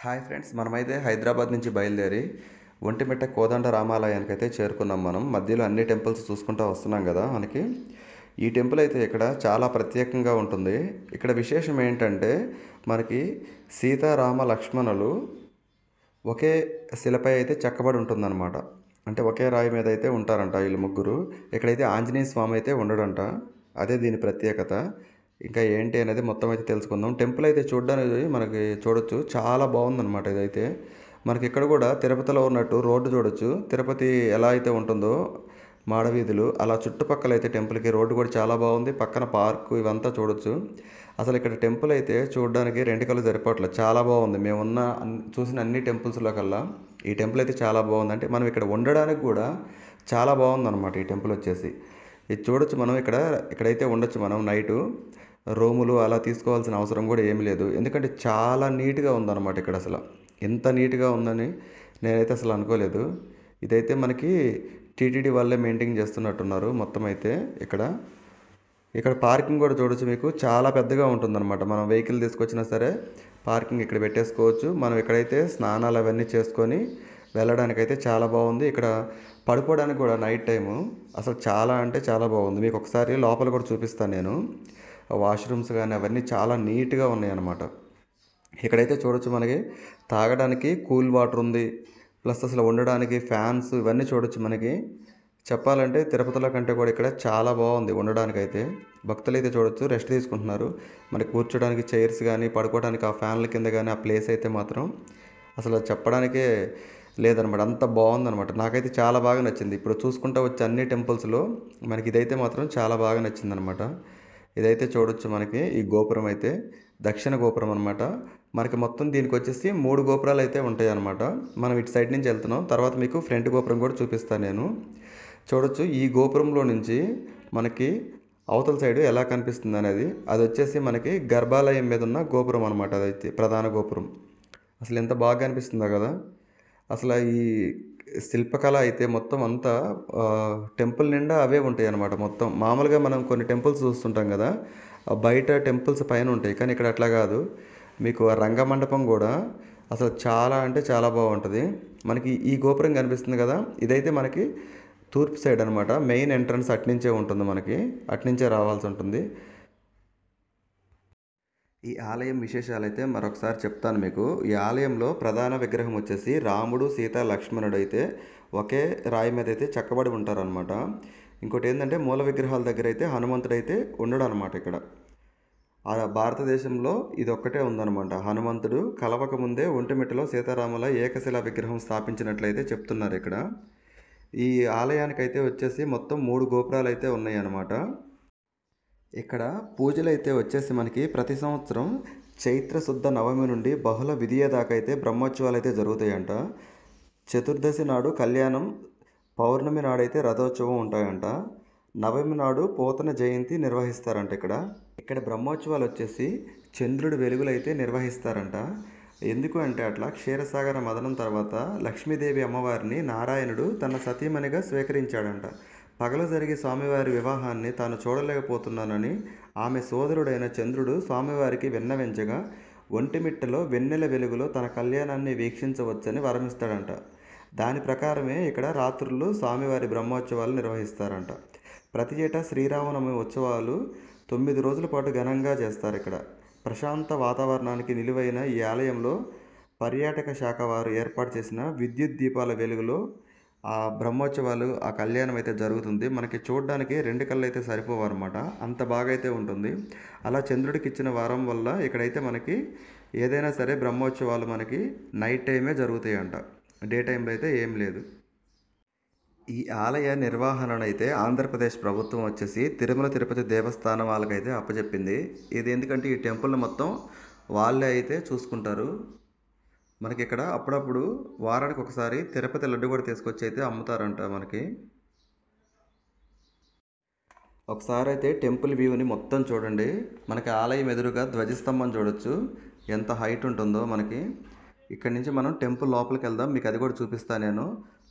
Hi friends, మనమైతే హైదరాబాద్ నుంచి బయలుదేరి ఒంటిమిట్ట కోదండ రామాలయానికి అయితే చేరుకున్నాం. మనం మధ్యలో అన్ని టెంపుల్స్ చూసుకుంటూ వస్తున్నాం కదా. మనకి ఈ టెంపుల్ అయితే ఇక్కడ చాలా ప్రత్యేకంగా ఉంటుంది. ఇక్కడ విశేషం ఏంటంటే మనకి సీతారామ లక్ష్మణులు ఒకే శిలపై అయితే చెక్కబడి ఉంటుందన్నమాట. అంటే ఒకే రాయి మీద అయితే ఉంటారంట వీళ్ళు ముగ్గురు. ఇక్కడైతే ఆంజనేయ స్వామి అయితే ఉండడంట. అదే దీని ప్రత్యేకత. ఇంకా ఏంటి అనేది మొత్తం అయితే తెలుసుకుందాం. టెంపుల్ అయితే చూడడానికి మనకి చూడొచ్చు, చాలా బాగుందన్నమాట. ఇదైతే మనకి ఇక్కడ కూడా తిరుపతిలో ఉన్నట్టు రోడ్డు చూడొచ్చు. తిరుపతి ఎలా అయితే ఉంటుందో మాడవీధులు, అలా చుట్టుపక్కల అయితే టెంపుల్కి రోడ్డు కూడా చాలా బాగుంది. పక్కన పార్కు ఇవంతా చూడొచ్చు. అసలు ఇక్కడ టెంపుల్ అయితే చూడడానికి రెండు కళ్ళు సరిపోవట్లేదు, చాలా బాగుంది. మేమున్న చూసిన అన్ని టెంపుల్స్లో కల్లా ఈ టెంపుల్ అయితే చాలా బాగుంది. అంటే మనం ఇక్కడ ఉండడానికి కూడా చాలా బాగుందన్నమాట ఈ టెంపుల్ వచ్చేసి. ఇది చూడొచ్చు మనం ఇక్కడైతే ఉండొచ్చు మనం నైటు. రూములు అలా తీసుకోవాల్సిన అవసరం కూడా ఏమీ లేదు, ఎందుకంటే చాలా నీట్గా ఉందన్నమాట ఇక్కడ. అసలు ఎంత నీట్గా ఉందని నేనైతే అసలు అనుకోలేదు. ఇదైతే మనకి టీటీడీ వాళ్ళే మెయింటైన్ చేస్తున్నట్టున్నారు మొత్తం అయితే. ఇక్కడ పార్కింగ్ కూడా చూడొచ్చు, మీకు చాలా పెద్దగా ఉంటుందన్నమాట. మనం వెహికల్ తీసుకొచ్చినా సరే పార్కింగ్ ఇక్కడ పెట్టేసుకోవచ్చు. మనం ఇక్కడైతే స్నానాలు అవన్నీ చేసుకొని వెళ్ళడానికైతే చాలా బాగుంది. ఇక్కడ పడుకోవడానికి కూడా నైట్ టైము అసలు చాలా అంటే చాలా బాగుంది. మీకు ఒకసారి లోపల కూడా చూపిస్తాను నేను. వాష్రూమ్స్ కానీ అవన్నీ చాలా నీట్గా ఉన్నాయి అన్నమాట. ఇక్కడైతే చూడొచ్చు, మనకి తాగడానికి కూల్ వాటర్ ఉంది, ప్లస్ అసలు ఉండడానికి ఫ్యాన్స్ ఇవన్నీ చూడొచ్చు. మనకి చెప్పాలంటే తిరుపతిలో కంటే కూడా ఇక్కడ చాలా బాగుంది ఉండడానికైతే. భక్తులు అయితే చూడొచ్చు రెస్ట్ తీసుకుంటున్నారు. మనకి కూర్చోడానికి చైర్స్ కానీ పడుకోవడానికి ఆ ఫ్యాన్ల కింద కానీ ఆ ప్లేస్ అయితే మాత్రం అసలు చెప్పడానికే లేదనమాట, అంత బాగుందనమాట. నాకైతే చాలా బాగా నచ్చింది. ఇప్పుడు చూసుకుంటూ వచ్చే అన్ని టెంపుల్స్లో మనకి ఇదైతే మాత్రం చాలా బాగా నచ్చిందనమాట. ఇదైతే చూడొచ్చు, మనకి ఈ గోపురం అయితే దక్షిణ గోపురం అనమాట. మనకి మొత్తం దీనికి వచ్చేసి 3 గోపురాలు అయితే ఉంటాయి అనమాట. మనం ఇటు సైడ్ నుంచి వెళ్తున్నాం, తర్వాత మీకు ఫ్రంట్ గోపురం కూడా చూపిస్తాను నేను. చూడొచ్చు ఈ గోపురంలో నుంచి మనకి అవతల సైడ్ ఎలా కనిపిస్తుంది అనేది. అది వచ్చేసి మనకి గర్భాలయం మీద ఉన్న గోపురం అనమాట. అదైతే ప్రధాన గోపురం. అసలు ఎంత బాగా కనిపిస్తుందో కదా. అసలు ఈ శిల్పకళ అయితే మొత్తం అంతా టెంపుల్ నిండా అవే ఉంటాయి అన్నమాట. మొత్తం మామూలుగా మనం కొన్ని టెంపుల్స్ చూస్తుంటాం కదా, బయట టెంపుల్స్ పైన ఉంటాయి, కానీ ఇక్కడ అట్లా కాదు. మీకు ఆ రంగమండపం కూడా అసలు చాలా అంటే చాలా బాగుంటుంది. మనకి ఈ గోపురం కనిపిస్తుంది కదా, ఇదైతే మనకి తూర్పు సైడ్ అనమాట. మెయిన్ ఎంట్రన్స్ అట్నుంచే ఉంటుంది, మనకి అట్నుంచే రావాల్సి ఉంటుంది. ఈ ఆలయం విశేషాలు అయితే మరొకసారి చెప్తాను మీకు. ఈ ఆలయంలో ప్రధాన విగ్రహం వచ్చేసి రాముడు, సీత, లక్ష్మణుడు అయితే ఒకే రాయి మీద అయితే చెక్కబడి ఉంటారనమాట. ఇంకోటి ఏంటంటే మూల విగ్రహాల దగ్గర అయితే హనుమంతుడు అయితే ఉండడు అనమాట. ఇక్కడ భారతదేశంలో ఇది ఒక్కటే ఉందన్నమాట. హనుమంతుడు కలవక ముందే ఒంటిమిట్టలో సీతారాముల ఏకశిలా విగ్రహం స్థాపించినట్లయితే చెప్తున్నారు ఇక్కడ. ఈ ఆలయానికైతే వచ్చేసి మొత్తం 3 గోపురాలు అయితే ఉన్నాయి అన్నమాట. ఇక్కడ పూజలు అయితే వచ్చేసి మనకి ప్రతి సంవత్సరం చైత్ర శుద్ధ నవమి నుండి బహుళ విధియ దాకా అయితే బ్రహ్మోత్సవాలు అయితే జరుగుతాయంట. చతుర్దశి నాడు కళ్యాణం, పౌర్ణమి నాడైతే రథోత్సవం ఉంటాయంట, నవమి నాడు పోతన జయంతి నిర్వహిస్తారంట. ఇక్కడ బ్రహ్మోత్సవాలు వచ్చేసి చంద్రుడి వెలుగులు అయితే నిర్వహిస్తారంట. ఎందుకు అంటే అట్లా క్షీరసాగర మదనం తర్వాత లక్ష్మీదేవి అమ్మవారిని నారాయణుడు తన సతీమణిగా స్వీకరించాడంట. పగలు జరిగే స్వామివారి వివాహాన్ని తాను చూడలేకపోతున్నానని ఆమె సోదరుడైన చంద్రుడు స్వామివారికి విన్నవించగా ఒంటిమిట్టలో వెన్నెల వెలుగులో తన కళ్యాణాన్ని వీక్షించవచ్చని వరమిస్తాడంట. దాని ప్రకారమే ఇక్కడ రాత్రులు స్వామివారి బ్రహ్మోత్సవాలు నిర్వహిస్తారంట. ప్రతి ఏటా శ్రీరామనవమి ఉత్సవాలు 9 రోజుల పాటు ఘనంగా చేస్తారు. ఇక్కడ ప్రశాంత వాతావరణానికి నిలువైన ఈ ఆలయంలో పర్యాటక శాఖ వారు ఏర్పాటు చేసిన విద్యుత్ దీపాల వెలుగులో ఆ బ్రహ్మోత్సవాలు, ఆ కళ్యాణం అయితే జరుగుతుంది. మనకి చూడడానికి 2 కళ్ళు అయితే సరిపోవు అనమాట, అంత బాగా అయితే ఉంటుంది. అలా చంద్రుడికి ఇచ్చిన వరం వల్ల ఇక్కడైతే మనకి ఏదైనా సరే బ్రహ్మోత్సవాలు మనకి నైట్ టైమే జరుగుతాయి అంట, డే టైంలో అయితే ఏం లేదు. ఈ ఆలయ నిర్వహణనైతే ఆంధ్రప్రదేశ్ ప్రభుత్వం వచ్చేసి తిరుమల తిరుపతి దేవస్థానం వాళ్ళకైతే అప్పచెప్పింది. ఇది ఎందుకంటే ఈ టెంపుల్ మొత్తం వాళ్ళే అయితే చూసుకుంటారు. మనకి ఇక్కడ అప్పుడప్పుడు వారానికి ఒకసారి తిరుపతి లడ్డు కూడా తీసుకొచ్చి అయితే అమ్ముతారంట మనకి. ఒకసారి అయితే టెంపుల్ వ్యూని మొత్తం చూడండి. మనకి ఆలయం ఎదురుగా ధ్వజస్తంభం చూడొచ్చు, ఎంత హైట్ ఉంటుందో మనకి. ఇక్కడి నుంచి మనం టెంపుల్ లోపలికి వెళ్దాం, మీకు అది కూడా చూపిస్తాను నేను.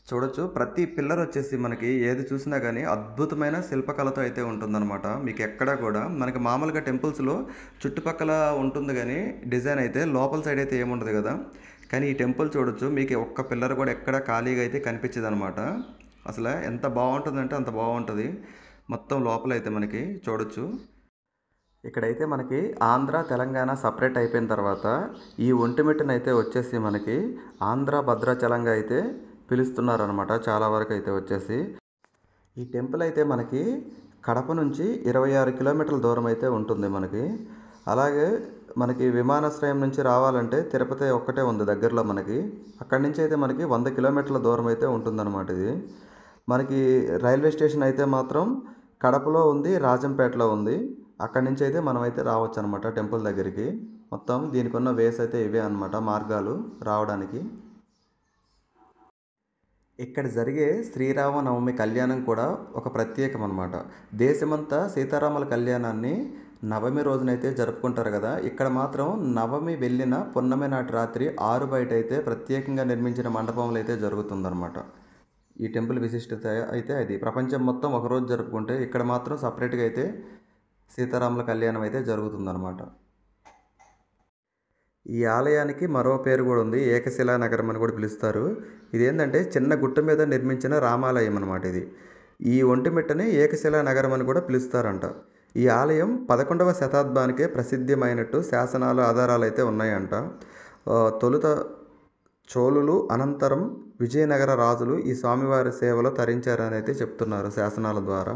చూడొచ్చు, ప్రతి పిల్లర్ వచ్చేసి మనకి ఏది చూసినా కానీ అద్భుతమైన శిల్పకళతో అయితే ఉంటుందన్నమాట. మీకు ఎక్కడా కూడా మనకి మామూలుగా టెంపుల్స్లో చుట్టుపక్కల ఉంటుంది కానీ డిజైన్ అయితే లోపల సైడ్ అయితే ఏముండదు కదా. కానీ ఈ టెంపుల్ చూడొచ్చు, మీకు ఒక్క పిల్లర్ కూడా ఎక్కడ ఖాళీగా అయితే కనిపించదు అనమాట. అసలు ఎంత బాగుంటుందంటే అంత బాగుంటుంది. మొత్తం లోపలైతే మనకి చూడొచ్చు. ఇక్కడైతే మనకి ఆంధ్ర తెలంగాణ సపరేట్ అయిపోయిన తర్వాత ఈ ఒంటిమిట్టనైతే వచ్చేసి మనకి ఆంధ్ర భద్రాచలంగా అయితే పిలుస్తున్నారనమాట చాలా వరకు అయితే వచ్చేసి. ఈ టెంపుల్ అయితే మనకి కడప నుంచి 26 కిలోమీటర్ల దూరం అయితే ఉంటుంది మనకి. అలాగే మనకి విమానాశ్రయం నుంచి రావాలంటే తిరుపతి ఒక్కటే ఉంది దగ్గరలో మనకి. అక్కడి నుంచి అయితే మనకి 100 కిలోమీటర్ల దూరం అయితే ఉంటుందన్నమాట ఇది. మనకి రైల్వే స్టేషన్ అయితే మాత్రం కడపలో ఉంది, రాజంపేటలో ఉంది. అక్కడి నుంచి అయితే మనమైతే రావచ్చు అనమాట టెంపుల్ దగ్గరికి. మొత్తం దీనికి ఉన్న వేస్ అయితే ఇవే అనమాట మార్గాలు రావడానికి. ఇక్కడ జరిగే శ్రీరామనవమి కళ్యాణం కూడా ఒక ప్రత్యేకం అనమాట. దేశమంతా సీతారాముల కళ్యాణాన్ని నవమి రోజునైతే జరుపుకుంటారు కదా. ఇక్కడ మాత్రం నవమి వెళ్ళిన పున్నమి నాటి రాత్రి 6 బయట అయితే ప్రత్యేకంగా నిర్మించిన మండపంలో అయితే జరుగుతుందన్నమాట. ఈ టెంపుల్ విశిష్టత అయితే అది. ప్రపంచం మొత్తం ఒకరోజు జరుపుకుంటే ఇక్కడ మాత్రం సపరేట్గా అయితే సీతారాముల కళ్యాణం అయితే జరుగుతుందన్నమాట. ఈ ఆలయానికి మరో పేరు కూడా ఉంది, ఏకశిలా నగరం అని కూడా పిలుస్తారు. ఇదేంటంటే చిన్న గుట్ట మీద నిర్మించిన రామాలయం అనమాట ఇది. ఈ ఒంటిమిట్టని ఏకశిలా నగరం అని కూడా పిలుస్తారంట. ఈ ఆలయం 11వ శతాబ్దానికే ప్రసిద్ధమైనట్టు శాసనాలు ఆధారాలు అయితే ఉన్నాయంట. తొలుత చోళులు, అనంతరం విజయనగర రాజులు ఈ స్వామివారి సేవలో తరించారని అయితే చెప్తున్నారు శాసనాల ద్వారా.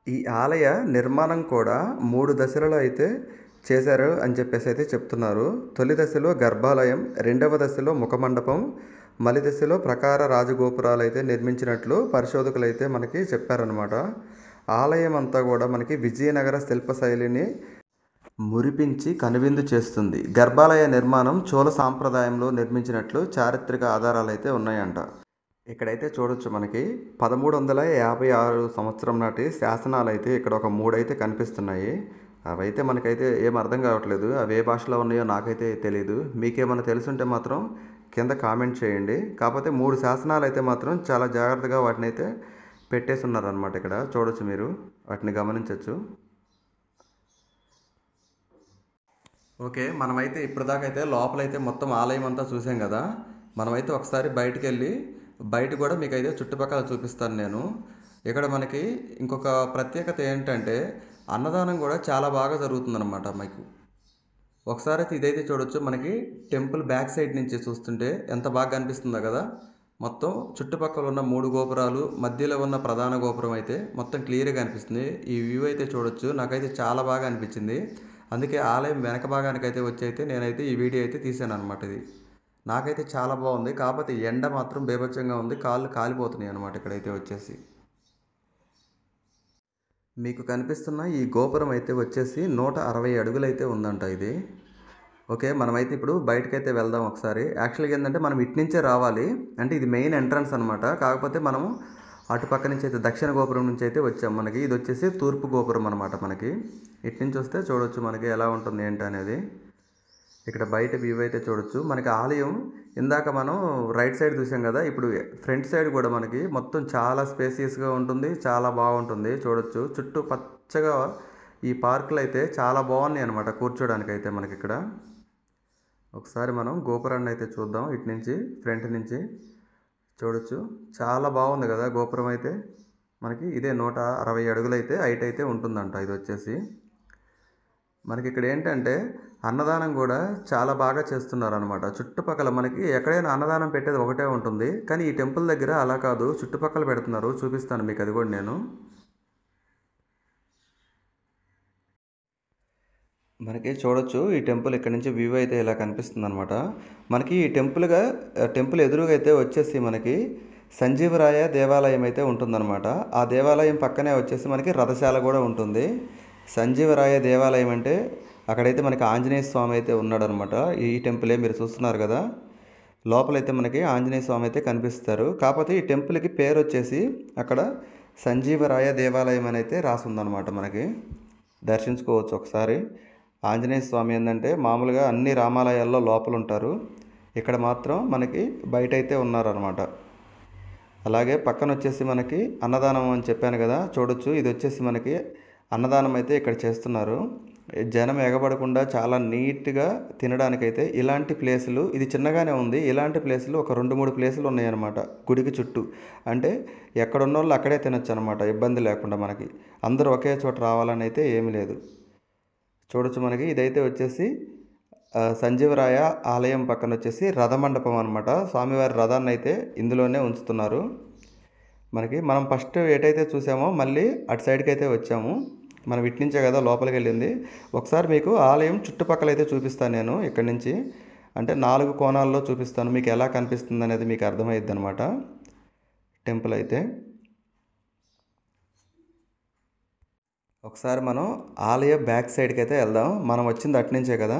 ఈ ఆలయ నిర్మాణం కూడా 3 దశలలో అయితే చేశారు అని చెప్పేసి అయితే చెప్తున్నారు. తొలి దశలో గర్భాలయం, రెండవ దశలో ముఖమండపం, మలి దశలో ప్రకార రాజగోపురాలు అయితే నిర్మించినట్లు పరిశోధకులు అయితే మనకి చెప్పారనమాట. ఆలయం అంతా కూడా మనకి విజయనగర శిల్పశైలిని మురిపించి కనువిందు చేస్తుంది. గర్భాలయ నిర్మాణం చోళ సాంప్రదాయంలో నిర్మించినట్లు చారిత్రక ఆధారాలు అయితే ఉన్నాయంట. ఇక్కడైతే చూడొచ్చు మనకి 1356 సంవత్సరం నాటి శాసనాలు అయితే ఇక్కడ ఒక 3 అయితే కనిపిస్తున్నాయి. అవైతే మనకైతే ఏం అర్థం కావట్లేదు. అవి ఏ భాషలో ఉన్నాయో నాకైతే తెలియదు. మీకేమైనా తెలుసుంటే మాత్రం కింద కామెంట్ చేయండి. కాకపోతే 3 శాసనాలు అయితే మాత్రం చాలా జాగ్రత్తగా వాటిని అయితే పెట్టేసి ఉన్నారనమాట. ఇక్కడ చూడొచ్చు, మీరు వాటిని గమనించవచ్చు. ఓకే, మనమైతే ఇప్పటిదాకా అయితే లోపలైతే మొత్తం ఆలయం అంతా చూసాం కదా. మనమైతే ఒకసారి బయటికి వెళ్ళి బయట కూడా మీకైతే చుట్టుపక్కల చూపిస్తాను నేను. ఇక్కడ మనకి ఇంకొక ప్రత్యేకత ఏంటంటే అన్నదానం కూడా చాలా బాగా జరుగుతుందన్నమాట మీకు. ఒకసారి అయితే ఇదైతే చూడొచ్చు, మనకి టెంపుల్ బ్యాక్ సైడ్ నుంచి చూస్తుంటే ఎంత బాగా కనిపిస్తుందో కదా. మొత్తం చుట్టుపక్కల ఉన్న 3 గోపురాలు, మధ్యలో ఉన్న ప్రధాన గోపురం అయితే మొత్తం క్లియర్గా కనిపిస్తుంది. ఈ వ్యూ అయితే చూడొచ్చు, నాకైతే చాలా బాగా అనిపించింది. అందుకే ఆలయం వెనక భాగానికి అయితే వచ్చి అయితే నేనైతే ఈ వీడియో అయితే తీసాను అనమాట. ఇది నాకైతే చాలా బాగుంది. కాకపోతే ఎండ మాత్రం బేభత్సంగా ఉంది, కాళ్ళు కాలిపోతున్నాయి అనమాట. ఇక్కడైతే వచ్చేసి మీకు కనిపిస్తున్న ఈ గోపురం అయితే వచ్చేసి 160 అడుగులు అయితే ఉందంట ఇది. ఓకే, మనమైతే ఇప్పుడు బయటకైతే వెళ్దాం ఒకసారి. యాక్చువల్గా ఏంటంటే మనం ఇటు నుంచే రావాలి, అంటే ఇది మెయిన్ ఎంట్రన్స్ అనమాట. కాకపోతే మనము అటుపక్క నుంచి అయితే దక్షిణ గోపురం నుంచి అయితే వచ్చాం. మనకి ఇది వచ్చేసి తూర్పు గోపురం అనమాట. మనకి ఇటు నుంచి వస్తే చూడొచ్చు మనకి ఎలా ఉంటుంది ఏంటి అనేది. ఇక్కడ బయట వ్యూ అయితే చూడొచ్చు. మనకి ఆలయం ఇందాక మనం రైట్ సైడ్ చూసాం కదా, ఇప్పుడు ఫ్రంట్ సైడ్ కూడా మనకి మొత్తం చాలా స్పేసియస్గా ఉంటుంది, చాలా బాగుంటుంది. చూడొచ్చు చుట్టూ పచ్చగా ఈ పార్కులు అయితే చాలా బాగున్నాయి అనమాట కూర్చోడానికి అయితే మనకి ఇక్కడ. ఒకసారి మనం గోపురాన్ని అయితే చూద్దాం. ఇటు నుంచి ఫ్రంట్ నుంచి చూడొచ్చు, చాలా బాగుంది కదా గోపురం అయితే. మనకి ఇదే 160 అడుగులు అయితే హైట్ అయితే ఉంటుందంట. ఇది వచ్చేసి మనకి ఇక్కడ ఏంటంటే అన్నదానం కూడా చాలా బాగా చేస్తున్నారు అనమాట. చుట్టుపక్కల మనకి ఎక్కడైనా అన్నదానం పెట్టేది ఒకటే ఉంటుంది, కానీ ఈ టెంపుల్ దగ్గర అలా కాదు, చుట్టుపక్కల పెడుతున్నారు. చూపిస్తాను మీకు అది కూడా నేను. మనకి చూడొచ్చు ఈ టెంపుల్ ఇక్కడ నుంచి వ్యూ అయితే ఇలా కనిపిస్తుంది అనమాట. మనకి ఈ టెంపుల్ ఎదురుగా అయితే వచ్చేసి మనకి సంజీవరాయ దేవాలయం అయితే ఉంటుందన్నమాట. ఆ దేవాలయం పక్కనే వచ్చేసి మనకి రథశాల కూడా ఉంటుంది. సంజీవరాయ దేవాలయం అంటే అక్కడైతే మనకి ఆంజనేయ స్వామి అయితే ఉన్నాడనమాట. ఈ టెంపులే మీరు చూస్తున్నారు కదా, లోపలైతే మనకి ఆంజనేయ స్వామి అయితే కనిపిస్తారు. కాకపోతే ఈ టెంపుల్కి పేరు వచ్చేసి అక్కడ సంజీవరాయ దేవాలయం అని అయితే రాసుందనమాట. మనకి దర్శించుకోవచ్చు ఒకసారి. ఆంజనేయ స్వామి ఏంటంటే మామూలుగా అన్ని రామాలయాల్లో లోపల ఉంటారు, ఇక్కడ మాత్రం మనకి బయట అయితే ఉన్నారనమాట. అలాగే పక్కన వచ్చేసి మనకి అన్నదానం అని చెప్పాను కదా, చూడొచ్చు. ఇది వచ్చేసి మనకి అన్నదానం అయితే ఇక్కడ చేస్తున్నారు. జనం ఎగబడకుండా చాలా నీట్‌గా తినడానికైతే ఇలాంటి ప్లేసులు ఇది చిన్నగానే ఉంది. ఇలాంటి ప్లేసులు ఒక 2, 3 ప్లేసులు ఉన్నాయన్నమాట గుడికి చుట్టూ. అంటే ఎక్కడున్నోళ్ళు అక్కడే తినొచ్చనమాట ఇబ్బంది లేకుండా మనకి. అందరూ ఒకే చోట రావాలని అయితే ఏమీ లేదు. చూడొచ్చు మనకి ఇదైతే వచ్చేసి సంజీవరాయ ఆలయం పక్కన వచ్చేసి రథమండపం అనమాట. స్వామివారి రథాన్నయితే ఇందులోనే ఉంచుతున్నారు. మనం ఫస్ట్ ఎటైతే చూసామో మళ్ళీ అటు సైడ్‌కైతే వచ్చాము. మనం ఇటు నుంచే కదా లోపలికెళ్ళింది. ఒకసారి మీకు ఆలయం చుట్టుపక్కలైతే చూపిస్తాను నేను ఇక్కడి నుంచి. అంటే 4 కోణాల్లో చూపిస్తాను. మీకు ఎలా కనిపిస్తుందనేది మీకు అర్థమైద్దనమాట టెంపుల్ అయితే. ఒకసారి మనం ఆలయ బ్యాక్ సైడ్కి అయితే వెళ్దాం. మనం వచ్చింది అటు నుంచే కదా.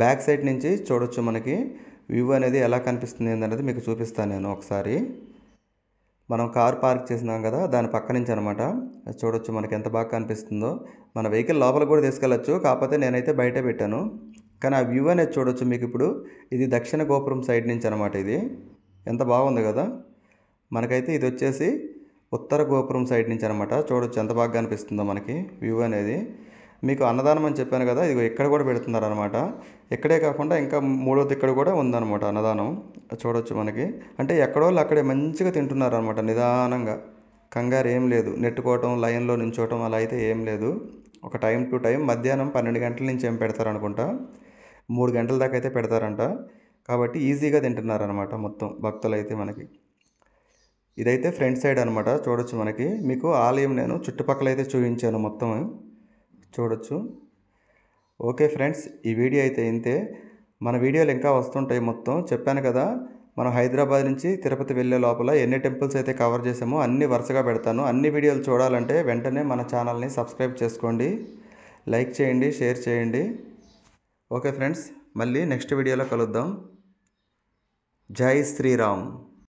బ్యాక్ సైడ్ నుంచి చూడొచ్చు మనకి వ్యూ అనేది ఎలా కనిపిస్తుంది అనేది మీకు చూపిస్తాను నేను ఒకసారి. మనం కార్ పార్క్ చేసినాం కదా దాని పక్క నుంచి అనమాట. చూడొచ్చు మనకి ఎంత బాగా కనిపిస్తుందో. మన వెహికల్ లోపలికి కూడా తీసుకెళ్ళచ్చు. కాకపోతే నేనైతే బయటే పెట్టాను. కానీ ఆ వ్యూ అనేది చూడొచ్చు మీకు ఇప్పుడు. ఇది దక్షిణ గోపురం సైడ్ నుంచి అనమాట ఇది. ఎంత బాగుంది కదా. మనకైతే ఇది వచ్చేసి ఉత్తర గోపురం సైడ్ నుంచి అనమాట. చూడొచ్చు ఎంత బాగా కనిపిస్తుందో మనకి వ్యూ అనేది. మీకు అన్నదానం అని చెప్పాను కదా, ఇది ఇక్కడ కూడా పెడుతున్నారు అనమాట. ఇక్కడే కాకుండా ఇంకా మూడోది ఇక్కడ కూడా ఉందన్నమాట అన్నదానం. చూడొచ్చు మనకి. అంటే ఎక్కడోళ్ళు అక్కడే మంచిగా తింటున్నారు అనమాట నిదానంగా. కంగారు ఏం లేదు. నెట్టుకోవటం, లైన్లో నించోవటం అలా అయితే ఏం లేదు. ఒక టైం టు టైం మధ్యాహ్నం 12 గంటల నుంచి ఏం పెడతారనుకుంటా. 3 గంటల దాకా అయితే పెడతారంట. కాబట్టి ఈజీగా తింటున్నారనమాట మొత్తం భక్తులైతే మనకి. ఇదైతే ఫ్రంట్ సైడ్ అనమాట. చూడొచ్చు మనకి. మీకు ఆలయం నేను చుట్టుపక్కల అయితే చూపించాను మొత్తం. చూడొచ్చు. ఓకే ఫ్రెండ్స్, ఈ వీడియో అయితే ఇంతే. మన వీడియోలు ఇంకా వస్తుంటాయి మొత్తం. చెప్పాను కదా మనం హైదరాబాద్ నుంచి తిరుపతి వెళ్ళే లోపల ఎన్ని టెంపుల్స్ అయితే కవర్ చేసామో అన్నీ వరుసగా పెడతాను. అన్ని వీడియోలు చూడాలంటే వెంటనే మన ఛానల్ని సబ్స్క్రైబ్ చేసుకోండి, లైక్ చేయండి, షేర్ చేయండి. ఓకే ఫ్రెండ్స్, మళ్ళీ నెక్స్ట్ వీడియోలో కలుద్దాం. జై శ్రీరామ్.